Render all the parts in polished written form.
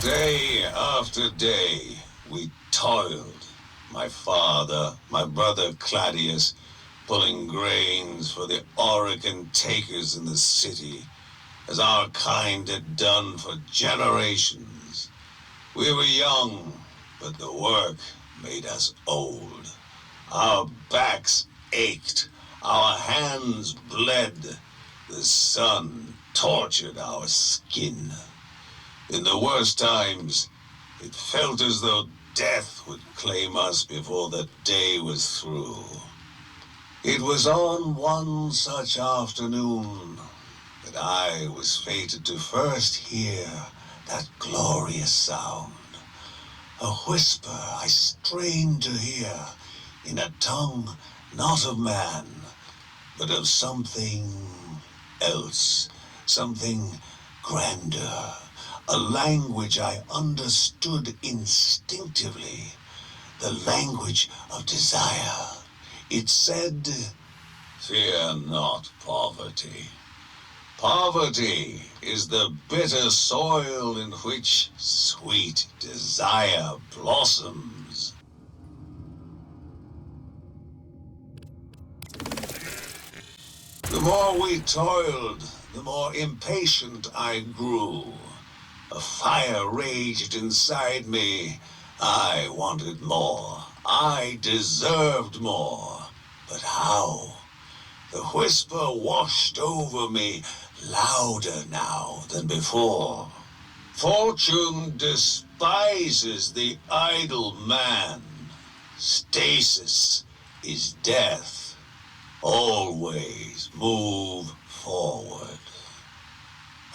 Day after day, we toiled. My father, my brother Claudius, pulling grains for the Orican takers in the city, as our kind had done for generations. We were young, but the work made us old. Our backs ached, our hands bled. The sun tortured our skin. In the worst times, it felt as though death would claim us before the day was through. It was on one such afternoon that I was fated to first hear that glorious sound. A whisper I strained to hear in a tongue not of man, but of something else, something grander. A language I understood instinctively, the language of desire. It said, "Fear not poverty. Poverty is the bitter soil in which sweet desire blossoms." The more we toiled, the more impatient I grew. A fire raged inside me. I wanted more. I deserved more. But how? The whisper washed over me, louder now than before. Fortune despises the idle man. Stasis is death. Always move forward.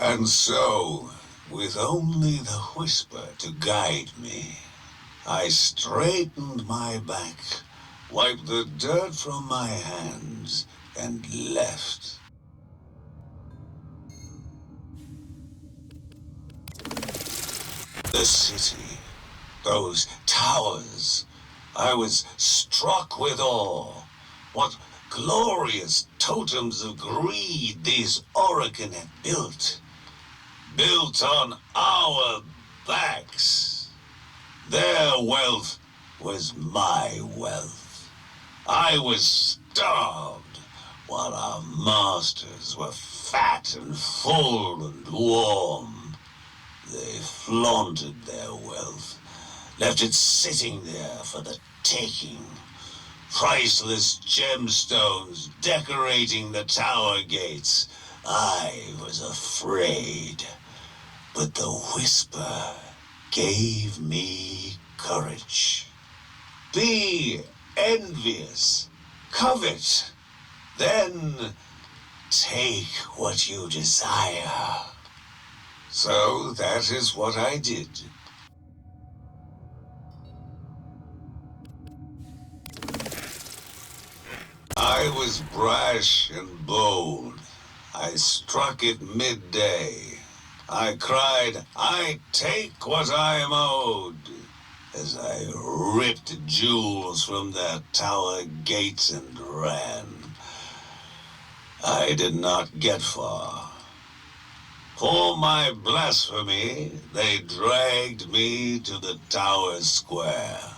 And so, with only the whisper to guide me, I straightened my back, wiped the dirt from my hands, and left. The city, those towers, I was struck with awe. What glorious totems of greed these Orican had built. Built on our backs. Their wealth was my wealth. I was starved, while our masters were fat and full and warm. They flaunted their wealth, left it sitting there for the taking. Priceless gemstones decorating the tower gates. I was afraid. But the whisper gave me courage. Be envious, covet, then take what you desire. So that is what I did. I was brash and bold. I struck it midday. I cried, "I take what I am owed," as I ripped jewels from their tower gates and ran. I did not get far. For my blasphemy, they dragged me to the tower square,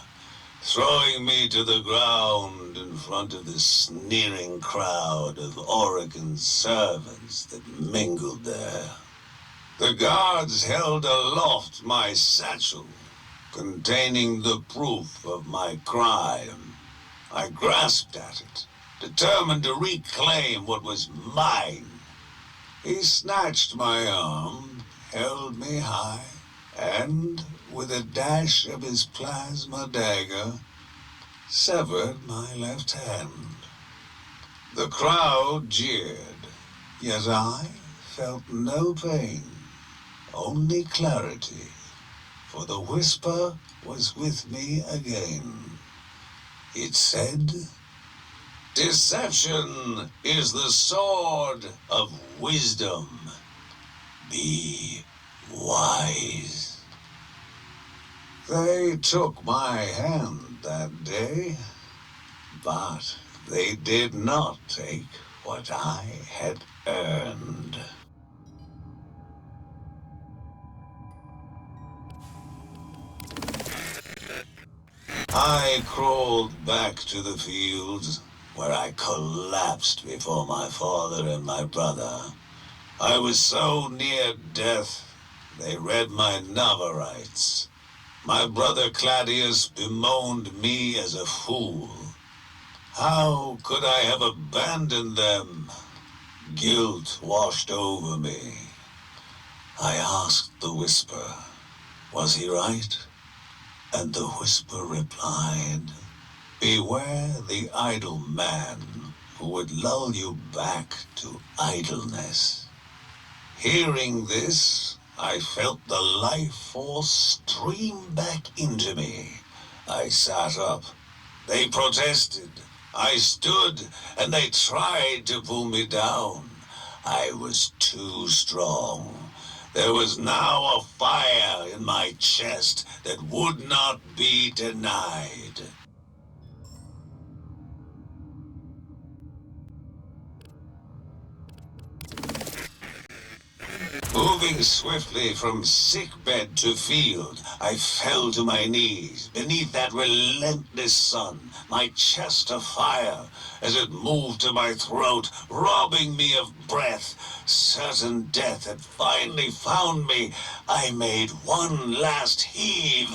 throwing me to the ground in front of the sneering crowd of Orican servants that mingled there. The guards held aloft my satchel, containing the proof of my crime. I grasped at it, determined to reclaim what was mine. He snatched my arm, held me high, and, with a dash of his plasma dagger, severed my left hand. The crowd jeered, yet I felt no pain. Only clarity, for the whisper was with me again. It said, "Deception is the sword of wisdom. Be wise." They took my hand that day, but they did not take what I had earned. I crawled back to the fields, where I collapsed before my father and my brother. I was so near death, they read my Novarites. My brother Claudius bemoaned me as a fool. How could I have abandoned them? Guilt washed over me. I asked the Whisper, was he right? And the Whisper replied, beware the idle man who would lull you back to idleness. Hearing this, I felt the life force stream back into me. I sat up. They protested. I stood, and they tried to pull me down. I was too strong. There was now a fire in my chest that would not be denied. Moving swiftly from sickbed to field, I fell to my knees beneath that relentless sun, my chest afire as it moved to my throat, robbing me of breath. Certain death had finally found me. I made one last heave.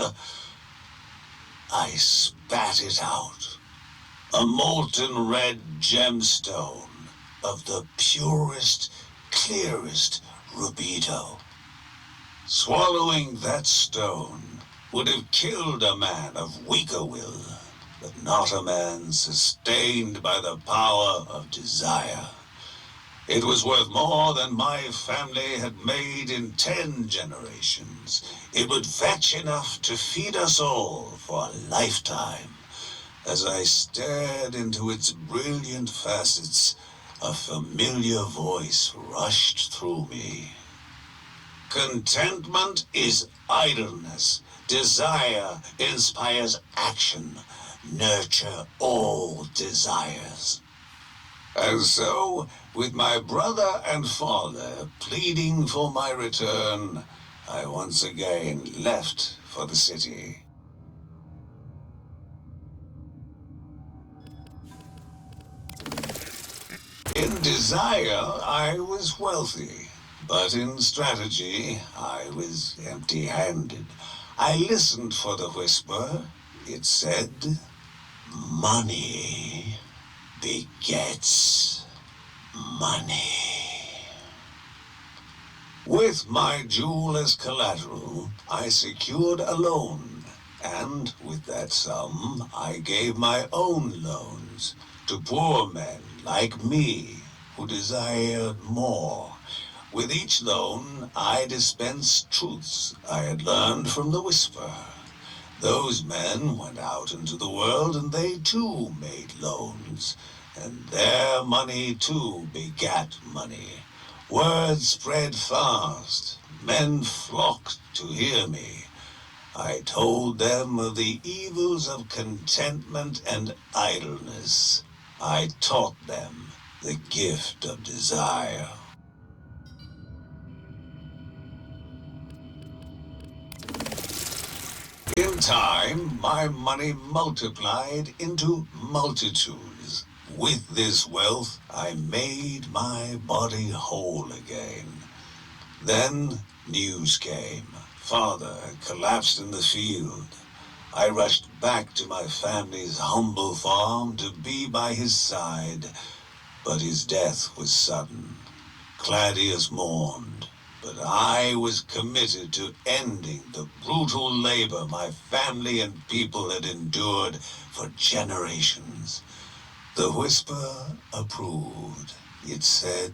I spat it out. A molten red gemstone of the purest, clearest rubido. Swallowing that stone would have killed a man of weaker will, but not a man sustained by the power of desire. It was worth more than my family had made in 10 generations. It would fetch enough to feed us all for a lifetime. As I stared into its brilliant facets, a familiar voice rushed through me. Contentment is idleness. Desire inspires action. Nurture all desires. And so, with my brother and father pleading for my return, I once again left for the city. In desire, I was wealthy, but in strategy, I was empty-handed. I listened for the whisper. It said, money begets money. With my jewel as collateral, I secured a loan, and with that sum, I gave my own loans to poor men like me who desired more. With each loan, I dispensed truths I had learned from the Whisper. Those men went out into the world and they too made loans, and their money too begat money. Word spread fast. Men flocked to hear me. I told them of the evils of contentment and idleness. I taught them the gift of desire. In time, my money multiplied into multitudes. With this wealth, I made my body whole again. Then news came. Father had collapsed in the field. I rushed back to my family's humble farm to be by his side, but his death was sudden. Claudius mourned, but I was committed to ending the brutal labor my family and people had endured for generations. The Whisper approved. It said,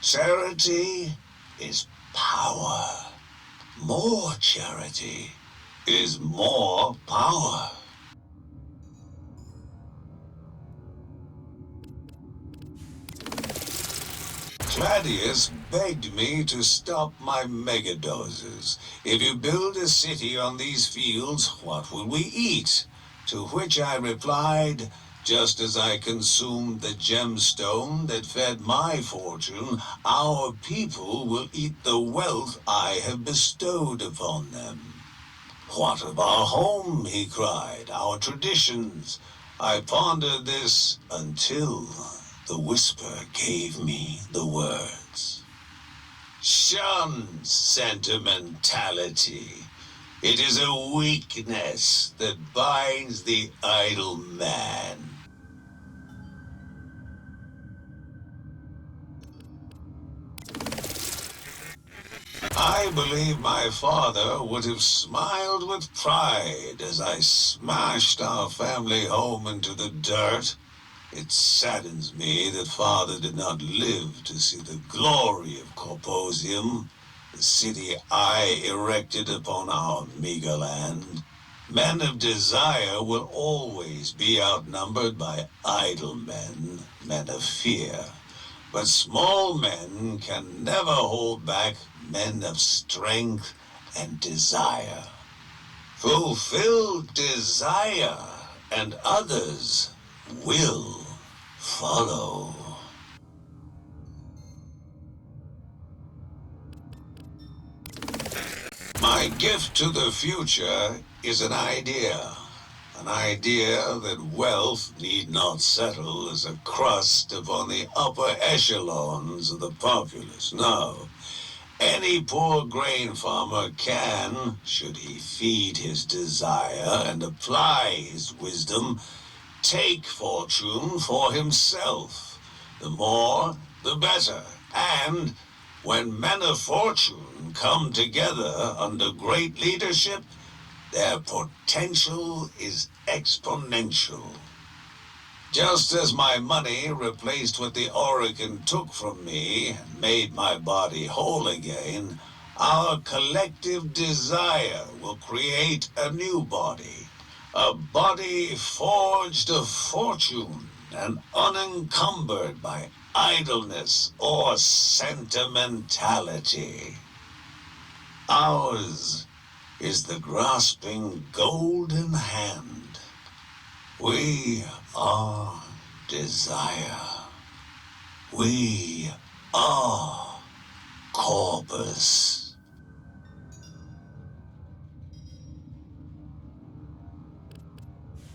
charity is power. More charity is more power. Claudius begged me to stop my megadoses. If you build a city on these fields, what will we eat? To which I replied, just as I consumed the gemstone that fed my fortune, our people will eat the wealth I have bestowed upon them. What of our home, he cried, our traditions? I pondered this until the whisper gave me the words. Shun sentimentality. It is a weakness that binds the idle man. I believe my father would have smiled with pride as I smashed our family home into the dirt. It saddens me that father did not live to see the glory of Corposium, the city I erected upon our meager land. Men of desire will always be outnumbered by idle men, men of fear. But small men can never hold back men of strength and desire. Fulfill desire, and others will follow. My gift to the future is an idea that wealth need not settle as a crust upon the upper echelons of the populace. No, any poor grain farmer can, should he feed his desire and apply his wisdom, take fortune for himself. The more, the better. And when men of fortune come together under great leadership, their potential is exponential. Just as my money replaced what the Orokin took from me and made my body whole again, our collective desire will create a new body. A body forged of fortune and unencumbered by idleness or sentimentality. Ours is the grasping golden hand. We are desire. We are Corpus.